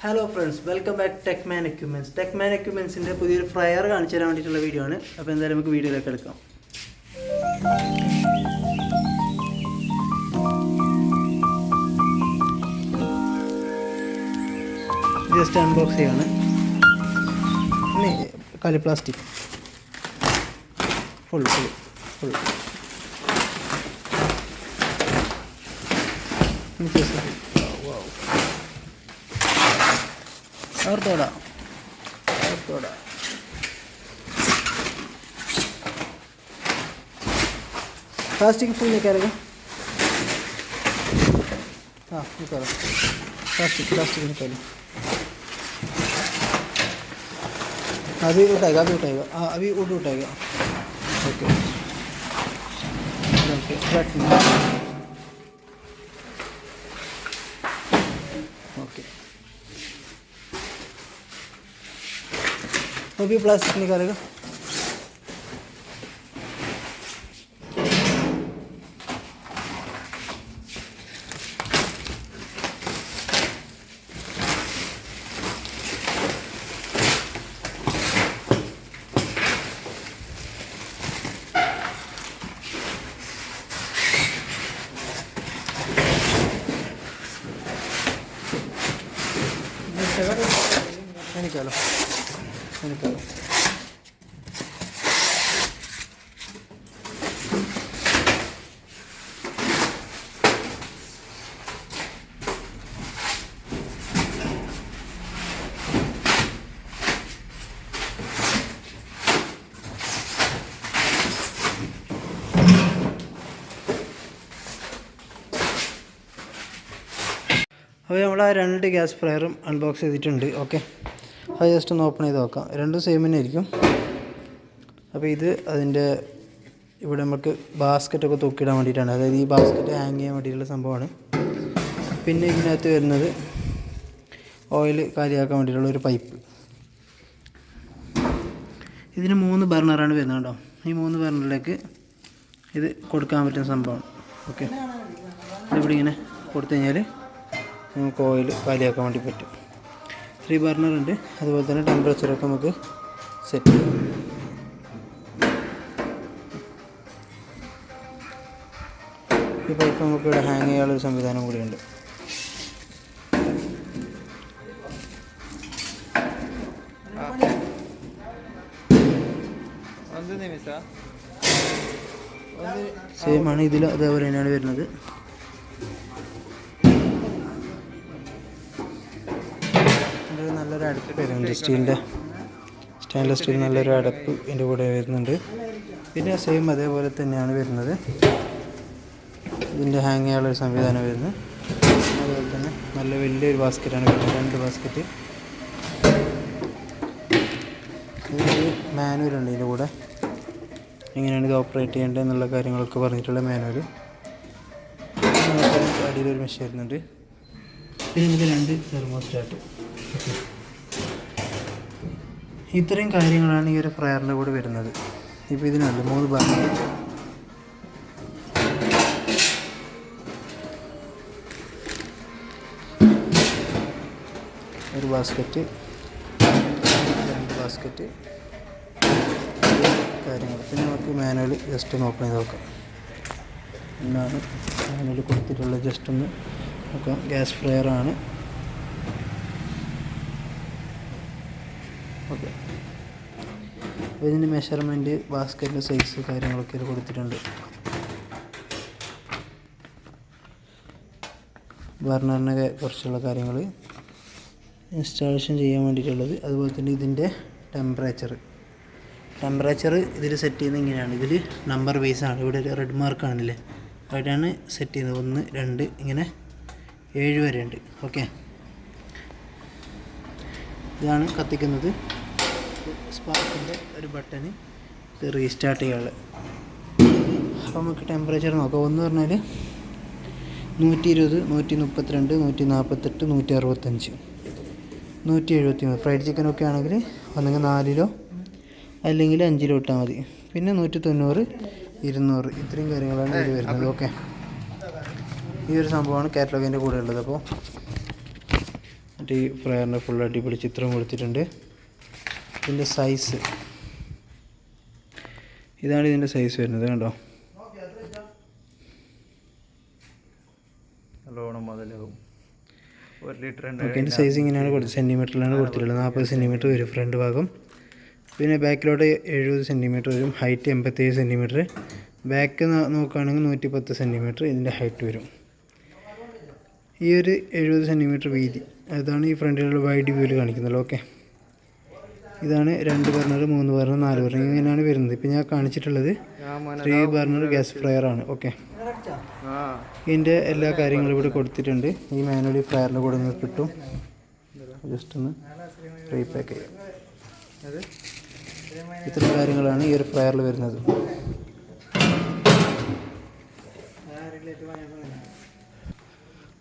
Hello friends, welcome back Techman equipments. Techman എക്യുപ്മെൻറ്റ്സിൻ്റെ പുതിയൊരു fryer കാണിച്ചു തരാൻ വേണ്ടിയിട്ടുള്ള വീഡിയോ ആണ്. അപ്പോൾ എന്തായാലും നമുക്ക് വീഡിയോയിലേക്ക് എടുക്കാം. ജസ്റ്റ് അൺബോക്സ് ചെയ്യാണ്. പിന്നെ കാലി പ്ലാസ്റ്റിക് ഫുൾ और थोड़ा प्लास्टिक फुल निकालेगा. हाँ निकालो प्लास्टिक निकालो. अभी उठाएगा हाँ अभी उठाएगा. ओके ओके वो भी प्लास्टिक निकालेगा. निकालो അപ്പോൾ നമ്മൾ ആ രണ്ട് ഗ്യാസ് ഫ്രയറും അൺബോക്സ് ചെയ്തിട്ടുണ്ട്. ഓക്കെ, അത് ജസ്റ്റ് ഒന്ന് ഓപ്പൺ ചെയ്ത് നോക്കാം. രണ്ടും സെയിം തന്നെ ആയിരിക്കും. അപ്പോൾ ഇത് അതിൻ്റെ ഇവിടെ നമുക്ക് ബാസ്ക്കറ്റൊക്കെ തൂക്കിയിടാൻ വേണ്ടിയിട്ടാണ്. അതായത് ഈ ബാസ്ക്കറ്റ് ഹാങ് ചെയ്യാൻ വേണ്ടിയിട്ടുള്ള സംഭവമാണ്. പിന്നെ ഇതിനകത്ത് വരുന്നത് ഓയിൽ കാലിയാക്കാൻ വേണ്ടിയിട്ടുള്ള ഒരു പൈപ്പ്. ഇതിന് 3 ബർണറാണ് വരുന്നത് കേട്ടോ. ഈ 3 ബർണറിലേക്ക് ഇത് കൊടുക്കാൻ പറ്റുന്ന സംഭവമാണ്. ഓക്കെ, ഇവിടെ ഇങ്ങനെ കൊടുത്തു കഴിഞ്ഞാൽ നമുക്ക് ഓയിൽ കാലിയാക്കാൻ വേണ്ടി പറ്റും. 3 ബർണർ ഉണ്ട്. അതുപോലെ തന്നെ ടെമ്പറേച്ചറൊക്കെ നമുക്ക് സെറ്റ് ചെയ്യാം. ഈ പൈപ്പ് നമുക്ക് ഇവിടെ ഹാങ് ചെയ്യാനുള്ള സംവിധാനം കൂടിയുണ്ട്. സെയിം ആണ് ഇതിൽ, അതേപോലെ തന്നെയാണ് വരുന്നത്. നല്ലൊരു അടപ്പ് വരുന്നുണ്ട്, സ്റ്റെയിൻലെസ് സ്റ്റീൽ നല്ലൊരു അടപ്പ് ഇതിൻ്റെ കൂടെ വരുന്നുണ്ട്. പിന്നെ സെയിം അതേപോലെ തന്നെയാണ് വരുന്നത്. ഇതിൻ്റെ ഹാങ് ചെയ്യാനുള്ള ഒരു സംവിധാനം വരുന്നത്. അതുപോലെ തന്നെ നല്ല വലിയൊരു ബാസ്ക്കറ്റാണ് വരുന്നത്, 2 ബാസ്ക്കറ്റ്. ഇതിൽ മാനുവലുണ്ട് ഇതിൻ്റെ കൂടെ, എങ്ങനെയാണ് ഇത് ഓപ്പറേറ്റ് ചെയ്യേണ്ടത് എന്നുള്ള കാര്യങ്ങളൊക്കെ പറഞ്ഞിട്ടുള്ള മാനുവൽ. അടിയിലൊരു മെഷീൻ വരുന്നുണ്ട്. പിന്നെ നമുക്ക് 2 തെർമോസ്റ്റാറ്റ്. ഇത്രയും കാര്യങ്ങളാണ് ഈ ഒരു ഫ്രയറിൻ്റെ കൂടെ വരുന്നത്. ഇപ്പോൾ ഇതിനുണ്ട് 3 ബർണർ, ഒരു ബാസ്ക്കറ്റ്, 2 ബാസ്ക്കറ്റ് കാര്യങ്ങൾ. പിന്നെ നമുക്ക് മാനുവൽ ജസ്റ്റ് ഒന്ന് ഓപ്പൺ ചെയ്ത് നോക്കാം. എന്നാണ് മാനുവൽ കൊടുത്തിട്ടുള്ളത്. ജസ്റ്റ് ഒന്ന് നോക്കാം. ഗ്യാസ് ഫ്രയറാണ്. ഓക്കെ, അപ്പോൾ ഇതിൻ്റെ മെഷർമെൻറ്റ്, ബാസ്ക്കറ്റിൻ്റെ സൈസ് കാര്യങ്ങളൊക്കെ ഇത് കൊടുത്തിട്ടുണ്ട്. ബർണറിനെ കുറിച്ചുള്ള കാര്യങ്ങൾ ഇൻസ്റ്റാളേഷൻ ചെയ്യാൻ വേണ്ടിയിട്ടുള്ളത്. അതുപോലെ തന്നെ ഇതിൻ്റെ ടെമ്പറേച്ചർ ഇതിൽ സെറ്റ് ചെയ്യുന്നത് ഇങ്ങനെയാണ്. ഇതിൽ നമ്പർ ബേസാണ്. ഇവിടെ ഒരു റെഡ് മാർക്ക് കാണില്ലേ, അവിടെയാണ് സെറ്റ് ചെയ്യുന്നത്. 1, 2 ഇങ്ങനെ 7 വരെ ഉണ്ട്. ഓക്കെ, ഇതാണ് കത്തിക്കുന്നത്. സ്പാർക്കിൻ്റെ ഒരു ബട്ടന്, ഇത് റീസ്റ്റാർട്ട് ചെയ്യാനുള്ളത്. അപ്പോൾ നമുക്ക് ടെമ്പറേച്ചർ നോക്കാം. ഒന്ന് പറഞ്ഞാൽ 120, 132, 148, 165, 173. ഫ്രൈഡ് ചിക്കനൊക്കെ ആണെങ്കിൽ ഒന്നെങ്കിൽ 4 അല്ലെങ്കിൽ 5 ഇട്ടാൽ മതി. പിന്നെ 190, 200 ഇത്രയും കാര്യങ്ങളാണ് ഇതിൽ വരുന്നത്. ഓക്കെ, ഈ ഒരു സംഭവമാണ് കാറ്റലോഗിൻ്റെ കൂടെ ഉള്ളത്. അപ്പോൾ എന്നിട്ട് ഈ ഫ്രയറിൻ്റെ ഫുൾ അടിപൊളി ചിത്രം കൊടുത്തിട്ടുണ്ട്. ഇതിൻ്റെ സൈസ് ഇതാണ്, ഇതിൻ്റെ സൈസ് വരുന്നത് കണ്ടോ. നല്ലോണം മുതലാവും. 1 ലിറ്റർ ഓക്കെ, ഇതിൻ്റെ സൈസ് ഇങ്ങനെയാണ് സെൻറ്റിമീറ്ററിലാണ് കൊടുത്തിട്ടുള്ളത്. 40 സെൻറ്റിമീറ്റർ വരും ഫ്രണ്ട് ഭാഗം. പിന്നെ ബാക്കിലോട്ട് 70 സെൻറ്റിമീറ്റർ വരും. Height 87 centimetre. ബാക്ക് നോക്കുകയാണെങ്കിൽ 110 സെൻറ്റിമീറ്റർ ഇതിൻ്റെ ഹൈറ്റ് വരും. ഈ ഒരു 70 സെൻറ്റിമീറ്റർ വീതി, അതാണ് ഈ ഫ്രണ്ടിലുള്ള വൈഡ് വ്യൂവിൽ കാണിക്കുന്നത്. ഓക്കെ, ഇതാണ് 2 ബർണർ, 3 ബർണർ, 4 ബർണർ ഇങ്ങനെയാണ് വരുന്നത്. ഇപ്പം ഞാൻ കാണിച്ചിട്ടുള്ളത് 3 ബർണർ ഗ്യാസ് ഫ്രയറാണ്. ഓക്കെ, ഇതിൻ്റെ എല്ലാ കാര്യങ്ങളും ഇവിടെ കൊടുത്തിട്ടുണ്ട്. ഈ മാനുവലി ഫ്രയറിൻ്റെ കൂടെ നിങ്ങൾക്ക് കിട്ടും. ജസ്റ്റ് ഒന്ന് റീപാക്ക് ചെയ്യാം. ഇത്രയും കാര്യങ്ങളാണ് ഈ ഒരു ഫ്രയറിൽ വരുന്നത്.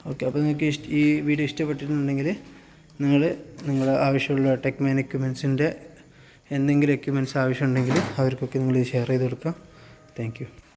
ഓക്കെ, അപ്പോൾ നിങ്ങൾക്ക് ഈ വീഡിയോ ഇഷ്ടപ്പെട്ടിട്ടുണ്ടെങ്കിൽ നിങ്ങളുടെ ആവശ്യമുള്ള ടെക്മാൻ എക്യുപ്മെൻറ്റ്സിൻ്റെ എന്തെങ്കിലും എക്യുപ്മെൻറ്റ്സ് ആവശ്യമുണ്ടെങ്കിൽ അവർക്കൊക്കെ നിങ്ങൾ ഷെയർ ചെയ്ത് കൊടുക്കുക. Thank you.